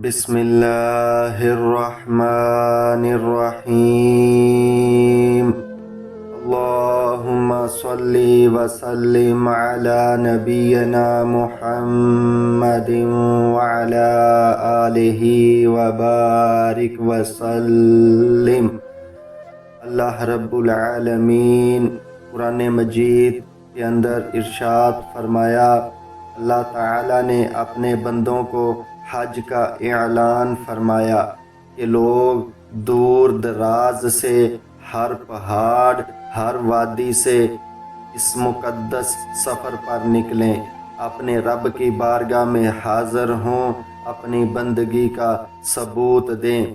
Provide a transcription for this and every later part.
بسم اللہ الرحمن الرحیم اللہم صلی وسلم علی نبینا محمد وعلی آلہ وبارک وسلم۔ اللہ رب العالمین قرآن مجید کے اندر ارشاد فرمایا، اللہ تعالیٰ نے اپنے بندوں کو حج کا اعلان فرمایا کہ لوگ دور دراز سے، ہر پہاڑ، ہر وادی سے اس مقدس سفر پر نکلیں، اپنے رب کی بارگاہ میں حاضر ہوں، اپنی بندگی کا ثبوت دیں۔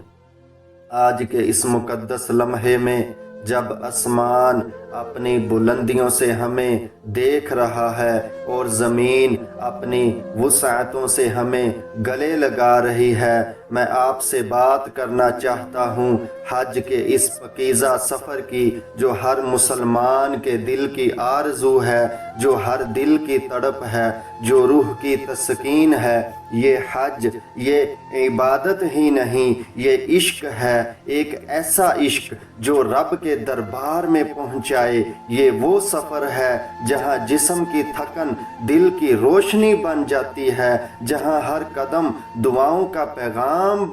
آج کے اس مقدس لمحے میں جب آسمان اپنی بلندیوں سے ہمیں دیکھ رہا ہے اور زمین اپنی وسعتوں سے ہمیں گلے لگا رہی ہے، میں آپ سے بات کرنا چاہتا ہوں حج کے اس پاکیزہ سفر کی، جو ہر مسلمان کے دل کی آرزو ہے، جو ہر دل کی تڑپ ہے، جو روح کی تسکین ہے۔ یہ حج یہ عبادت ہی نہیں، یہ عشق ہے، ایک ایسا عشق جو رب کے دربار میں پہنچائے۔ یہ وہ سفر ہے جہاں جسم کی تھکن دل کی روشنی بن جاتی ہے، جہاں ہر قدم دعاؤں کا پیغام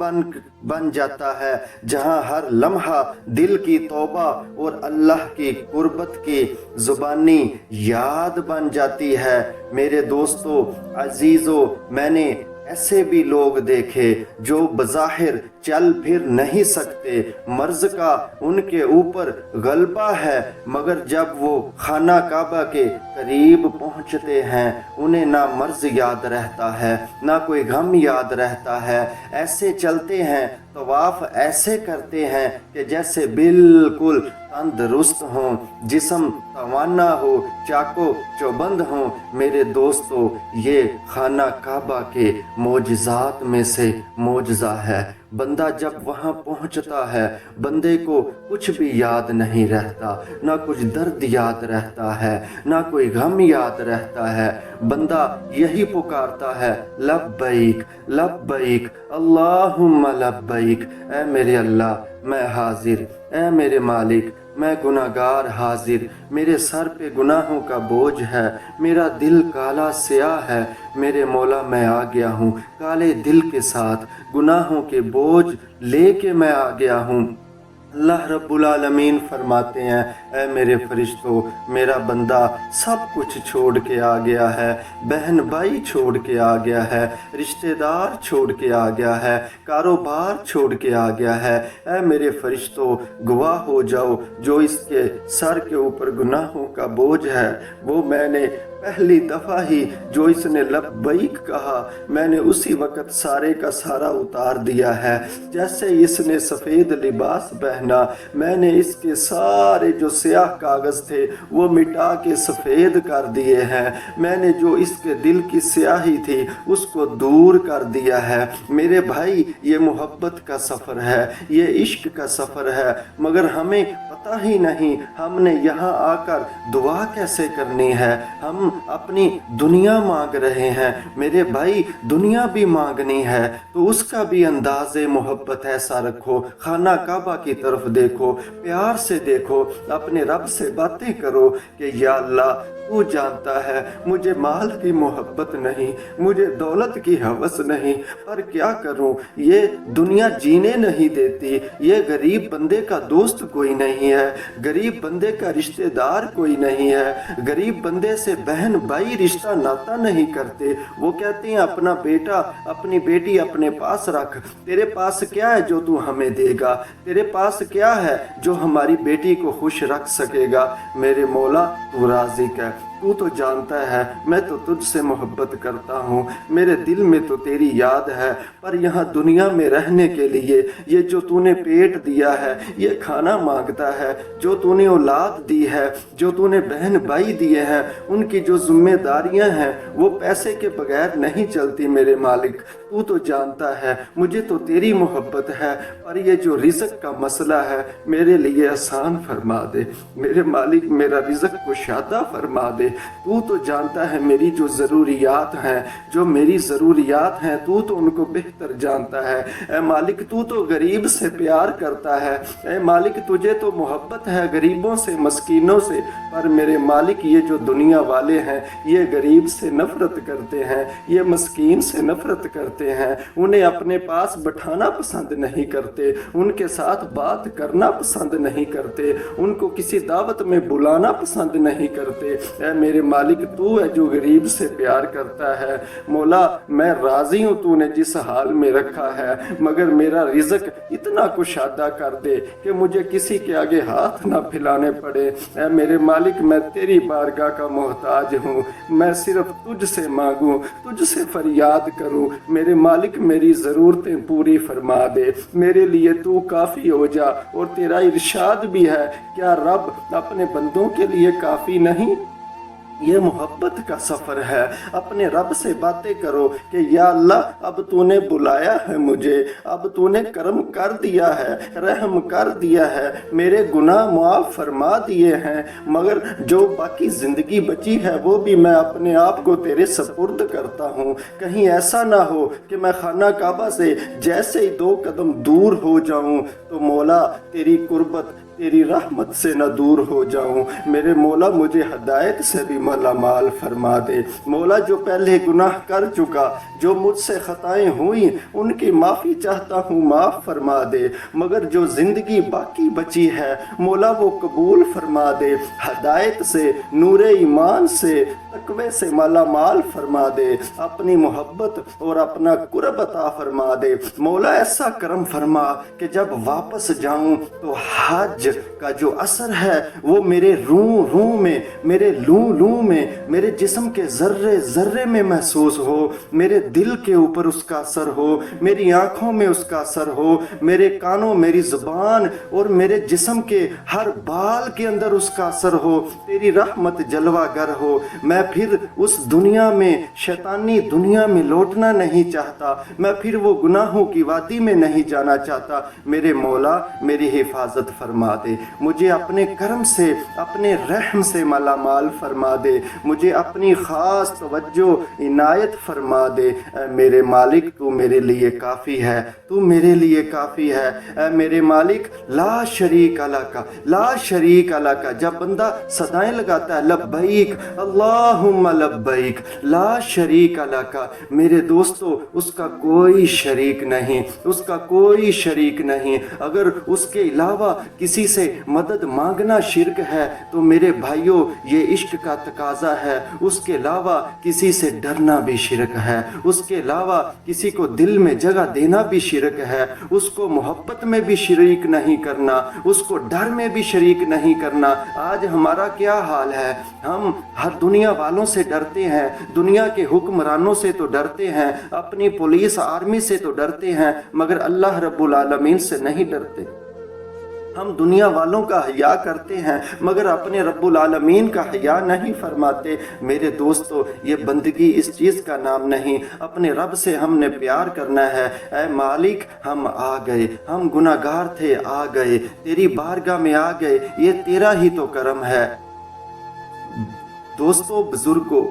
بن جاتا ہے، جہاں ہر لمحہ دل کی توبہ اور اللہ کی قربت کی زبانی یاد بن جاتی ہے۔ میرے دوستو عزیزو، میں نے ایسے بھی لوگ دیکھے جو بظاہر چل پھر نہیں سکتے، مرض کا ان کے اوپر غلبہ ہے، مگر جب وہ خانہ کعبہ کے قریب پہنچتے ہیں انہیں نہ مرض یاد رہتا ہے، نہ کوئی غم یاد رہتا ہے۔ ایسے چلتے ہیں، طواف ایسے کرتے ہیں کہ جیسے بالکل تندرست ہوں، جسم توانا ہو، چاقو چوبند ہوں۔ میرے دوستو، یہ خانہ کعبہ کے معجزات میں سے معجزہ ہے۔ بندہ جب وہاں پہنچتا ہے، بندے کو کچھ بھی یاد نہیں رہتا، نہ کچھ درد یاد رہتا ہے، نہ کوئی غم یاد رہتا ہے۔ بندہ یہی پکارتا ہے، لبیک لبیک اللہم لبیک، اے میرے اللہ میں حاضر، اے میرے مالک میں گناہگار حاضر، میرے سر پہ گناہوں کا بوجھ ہے، میرا دل کالا سیاہ ہے، میرے مولا میں آ گیا ہوں، کالے دل کے ساتھ گناہوں کے بوجھ لے کے میں آ گیا ہوں۔ اللہ رب العالمین فرماتے ہیں، اے میرے فرشتوں، میرا بندہ سب کچھ چھوڑ کے آ گیا ہے، بہن بھائی چھوڑ کے آ گیا ہے، رشتہ دار چھوڑ کے آ گیا ہے، کاروبار چھوڑ کے آ گیا ہے۔ اے میرے فرشتوں، گواہ ہو جاؤ، جو اس کے سر کے اوپر گناہوں کا بوجھ ہے، وہ میں نے پہلی دفعہ ہی جو اس نے لبیک کہا، میں نے اسی وقت سارے کا سارا اتار دیا ہے۔ جیسے اس نے سفید لباس پہنا، میں نے اس کے سارے جو سیاہ کاغذ تھے وہ مٹا کے سفید کر دیے ہیں، میں نے جو اس کے دل کی سیاہی تھی اس کو دور کر دیا ہے۔ میرے بھائی، یہ محبت کا سفر ہے، یہ عشق کا سفر ہے، مگر ہمیں پتہ ہی نہیں ہم نے یہاں آ کر دعا کیسے کرنی ہے۔ ہم اپنی دنیا مانگ رہے ہیں، میرے بھائی دنیا بھی مانگنی ہے تو اس کا بھی انداز محبت ایسا رکھو، خانہ کعبہ کی طرف دیکھو، پیار سے دیکھو، اپنے رب سے باتیں کرو کہ یا اللہ تو جانتا ہے مجھے مال کی محبت نہیں، مجھے دولت کی ہوس نہیں، پر کیا کروں، یہ دنیا جینے نہیں دیتی، یہ غریب بندے کا دوست کوئی نہیں ہے، غریب بندے کا رشتہ دار کوئی نہیں ہے، غریب بندے سے بہن بھائی رشتہ ناتا نہیں کرتے۔ وہ کہتے ہیں اپنا بیٹا اپنی بیٹی اپنے پاس رکھ، تیرے پاس کیا ہے جو تو ہمیں دے گا، تیرے پاس کیا ہے جو ہماری بیٹی کو خوش رکھ سکے گا۔ میرے مولا تو رازق ہے، تو جانتا ہے میں تو تجھ سے محبت کرتا ہوں، میرے دل میں تو تیری یاد ہے، پر یہاں دنیا میں رہنے کے لیے یہ جو تو نے پیٹ دیا ہے یہ کھانا مانگتا ہے، جو تو نے اولاد دی ہے، جو تو نے بہن بھائی دیے ہیں، ان کی جو ذمہ داریاں ہیں وہ پیسے کے بغیر نہیں چلتی۔ میرے مالک تو جانتا ہے مجھے تو تیری محبت ہے، پر یہ جو رزق کا مسئلہ ہے میرے لیے آسان فرما دے۔ میرے مالک میرا رزق کو شادہ فرما دے، تو جانتا ہے میری جو ضروریات ہیں، جو میری ضروریات ہیں تو ان کو بہتر جانتا ہے۔ اے مالک تو غریب سے پیار کرتا ہے، اے مالک تجھے تو محبت ہے غریبوں سے، مسکینوں سے، پر میرے مالک یہ جو دنیا والے ہیں یہ غریب سے نفرت کرتے ہیں، یہ مسکین سے نفرت کرتے ہیں، انہیں اپنے پاس بٹھانا پسند نہیں کرتے، ان کے ساتھ بات کرنا پسند نہیں کرتے، ان کو کسی دعوت میں بلانا پسند نہیں کرتے۔ اے میرے مالک تو ہے جو غریب سے پیار کرتا ہے۔ مولا میں راضی ہوں تو نے جس حال میں رکھا ہے، مگر میرا رزق اتنا کشادہ کر دے کہ مجھے کسی کے آگے ہاتھ نہ پھیلانے پڑے۔ اے میرے مالک میں تیری بارگاہ کا محتاج ہوں، میں صرف تجھ سے مانگوں، تجھ سے فریاد کروں۔ میرے مالک میری ضرورتیں پوری فرما دے، میرے لیے تو کافی ہو جا۔ اور تیرا ارشاد بھی ہے، کیا رب اپنے بندوں کے لیے کافی نہیں؟ یہ محبت کا سفر ہے، اپنے رب سے باتیں کرو کہ یا اللہ اب تو نے بلایا ہے مجھے، اب تو نے کرم کر دیا ہے، رحم کر دیا ہے، میرے گناہ معاف فرما دیے ہیں، مگر جو باقی زندگی بچی ہے وہ بھی میں اپنے آپ کو تیرے سپرد کرتا ہوں۔ کہیں ایسا نہ ہو کہ میں خانہ کعبہ سے جیسے ہی 2 قدم دور ہو جاؤں تو مولا تیری قربت، تیری رحمت سے نہ دور ہو جاؤں۔ میرے مولا مجھے ہدایت سے بھی مالا مال فرما دے۔ مولا جو پہلے گناہ کر چکا، جو مجھ سے خطائیں ہوئیں ان کی معافی چاہتا ہوں، معاف فرما دے، مگر جو زندگی باقی بچی ہے مولا وہ قبول فرما دے، ہدایت سے، نور ایمان سے، تقوی سے مالا مال فرما دے، اپنی محبت اور اپنا قرب عطا فرما دے۔ مولا ایسا کرم فرما کہ جب واپس جاؤں تو حج کا جو اثر ہے وہ میرے روح میں، میرے لوں میں، میرے جسم کے ذرے ذرے میں محسوس ہو، میرے دل کے اوپر اس کا اثر ہو، میری آنکھوں میں اس کا اثر ہو، میرے کانوں، میری زبان اور میرے جسم کے ہر بال کے اندر اس کا اثر ہو، تیری رحمت جلوہ گر ہو۔ میں پھر اس دنیا میں، شیطانی دنیا میں لوٹنا نہیں چاہتا، میں پھر وہ گناہوں کی وادی میں نہیں جانا چاہتا۔ میرے مولا میری حفاظت فرما دے، مجھے اپنے کرم سے، اپنے رحم سے مالا مال فرما دے، مجھے اپنی خاص توجہ عنایت فرما دے۔ اے میرے مالک تو میرے لیے کافی ہے، تو میرے لیے کافی ہے۔ اے میرے مالک لا شریک لک، لا شریک لک، جب بندہ صدائیں لگاتا ہے لبیک اللہم لبیک لا شریک لک، میرے دوستو اس کا کوئی شریک نہیں، اس کا کوئی شریک نہیں۔ اگر اس کے علاوہ کسی سے مدد مانگنا شرک ہے تو میرے بھائیوں یہ عشق کا تقاضا ہے، اس کے علاوہ کسی سے ڈرنا بھی شرک ہے، اس کے علاوہ کسی کو دل میں جگہ دینا بھی شرک ہے، اس کو محبت میں بھی شریک نہیں کرنا، اس کو ڈر میں بھی شریک نہیں کرنا۔ آج ہمارا کیا حال ہے؟ ہم ہر دنیا والوں سے ڈرتے ہیں، دنیا کے حکمرانوں سے تو ڈرتے ہیں، اپنی پولیس آرمی سے تو ڈرتے ہیں، مگر اللہ رب العالمین سے نہیں ڈرتے۔ ہم دنیا والوں کا حیا کرتے ہیں مگر اپنے رب العالمین کا حیا نہیں فرماتے۔ میرے دوستو یہ بندگی اس چیز کا نام نہیں، اپنے رب سے ہم نے پیار کرنا ہے۔ اے مالک ہم آ گئے، ہم گناہگار تھے، آ گئے تیری بارگاہ میں، آ گئے، یہ تیرا ہی تو کرم ہے۔ دوستو بزرگوں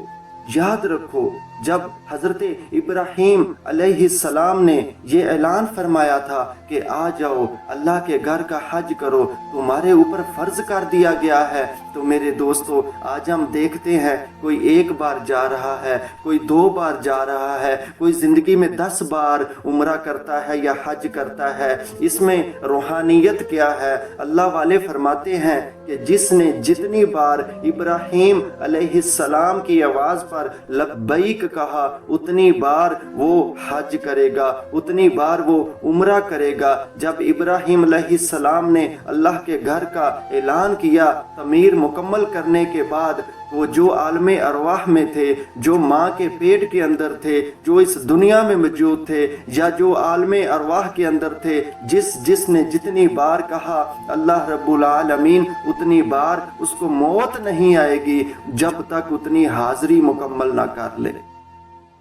یاد رکھو، جب حضرت ابراہیم علیہ السلام نے یہ اعلان فرمایا تھا کہ آ جاؤ اللہ کے گھر کا حج کرو، تمہارے اوپر فرض کر دیا گیا ہے، تو میرے دوستو آج ہم دیکھتے ہیں کوئی 1 بار جا رہا ہے، کوئی 2 بار جا رہا ہے، کوئی زندگی میں 10 بار عمرہ کرتا ہے یا حج کرتا ہے۔ اس میں روحانیت کیا ہے؟ اللہ والے فرماتے ہیں کہ جس نے جتنی بار ابراہیم علیہ السلام کی آواز پر لبیک کہا اتنی بار وہ حج کرے گا، اتنی بار وہ عمرہ کرے گا۔ جب ابراہیم علیہ السلام نے اللہ کے گھر کا اعلان کیا، تعمیر مکمل کرنے کے بعد وہ جو عالم ارواح میں تھے، جو ماں کے پیٹ کے اندر تھے، جو اس دنیا میں موجود تھے یا جو عالم ارواح کے اندر تھے، جس نے جتنی بار کہا اللہ رب العالمین اتنی بار اس کو موت نہیں آئے گی جب تک اتنی حاضری مکمل نہ کر لے۔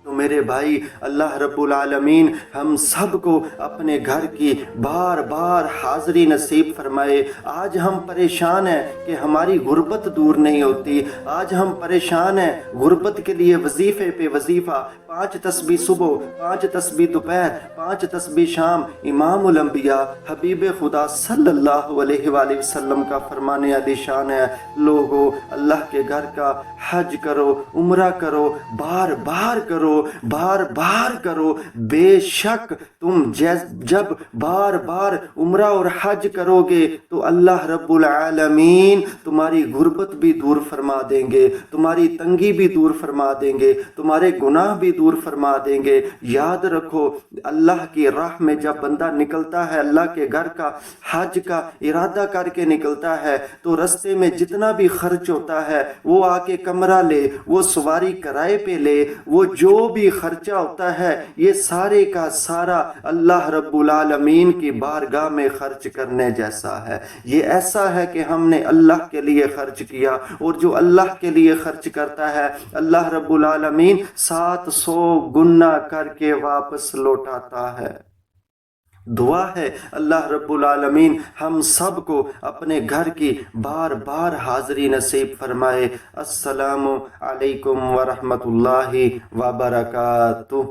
تو میرے بھائی اللہ رب العالمین ہم سب کو اپنے گھر کی بار بار حاضری نصیب فرمائے۔ آج ہم پریشان ہیں کہ ہماری غربت دور نہیں ہوتی، آج ہم پریشان ہیں غربت کے لیے وظیفے پہ وظیفہ، 5 تسبیح صبح، 5 تسبیح دوپہر، 5 تسبیح شام۔ امام الانبیاء حبیب خدا صلی اللہ علیہ وآلہ وسلم کا فرمان عالی شان ہے، لوگو اللہ کے گھر کا حج کرو، عمرہ کرو، بار بار کرو، بار بار کرو، بے شک تم جب بار بار عمرہ اور حج کرو گے تو اللہ رب العالمین تمہاری غربت بھی دور فرما دیں گے، تمہاری تنگی بھی دور فرما دیں گے، تمہارے گناہ بھی دور فرما دیں گے۔ یاد رکھو اللہ کی راہ میں جب بندہ نکلتا ہے، اللہ کے گھر کا حج کا ارادہ کر کے نکلتا ہے تو رستے میں جتنا بھی خرچ ہوتا ہے وہ آ کے کمرہ لے، وہ سواری کرائے پہ لے، وہ جو بھی خرچہ ہوتا ہے یہ سارے کا سارا اللہ رب العالمین کی بارگاہ میں خرچ کرنے جیسا ہے۔ یہ ایسا ہے کہ ہم نے اللہ کے لیے خرچ کیا، اور جو اللہ کے لیے خرچ کرتا ہے اللہ رب العالمین 700 گنا کر کے واپس لوٹاتا ہے۔ دعا ہے اللہ رب العالمین ہم سب کو اپنے گھر کی بار بار حاضری نصیب فرمائے۔ السلام علیکم ورحمۃ اللہ وبرکاتہ۔